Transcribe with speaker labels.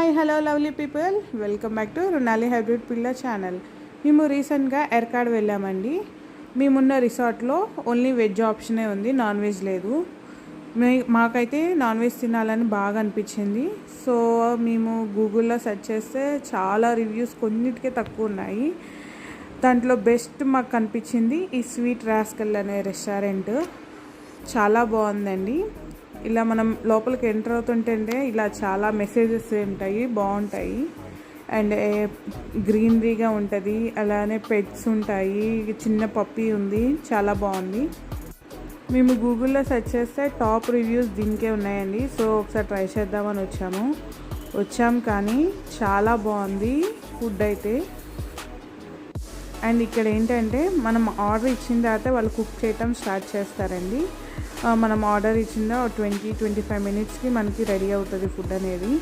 Speaker 1: Hi hello lovely people, welcome back to Runali hybrid పిల్ల channel. మేము రీసెంట్గా ఎర్కాడ్ వెళ్ళామండి. మేమున్న రిసార్ట్లో ఓన్లీ వెజ్ ఆప్షనే ఉంది, నాన్ వెజ్ లేదు. మాకైతే నాన్ వెజ్ తినాలని బాగా అనిపించింది. సో మేము గూగుల్లో సెర్చ్ చేస్తే చాలా రివ్యూస్ కొన్నిటికే తక్కువ ఉన్నాయి. దాంట్లో బెస్ట్ మాకు కనిపించింది ఈ స్వీట్ రాస్కల్ అనే రెస్టారెంట్. చాలా బాగుందండి. ఇలా మనం లోపలికి ఎంటర్ అవుతుంటే ఇలా చాలా మెసేజెస్ ఉంటాయి, బాగుంటాయి. అండ్ గ్రీనరీగా ఉంటుంది, అలానే పెట్స్ ఉంటాయి, చిన్న పప్పీ ఉంది, చాలా బాగుంది. మేము గూగుల్లో సెర్చ్ చేస్తే టాప్ రివ్యూస్ దీనికే ఉన్నాయండి. సో ఒకసారి ట్రై చేద్దామని వచ్చాం కానీ చాలా బాగుంది ఫుడ్ అయితే. అండ్ ఇక్కడ ఏంటంటే మనం ఆర్డర్ ఇచ్చిన తర్వాత వాళ్ళు కుక్ చేయటం స్టార్ట్ చేస్తారండి. మనం ఆర్డర్ ఇచ్చిన 20-25 మినిట్స్కి మనకి రెడీ అవుతుంది ఫుడ్ అనేది.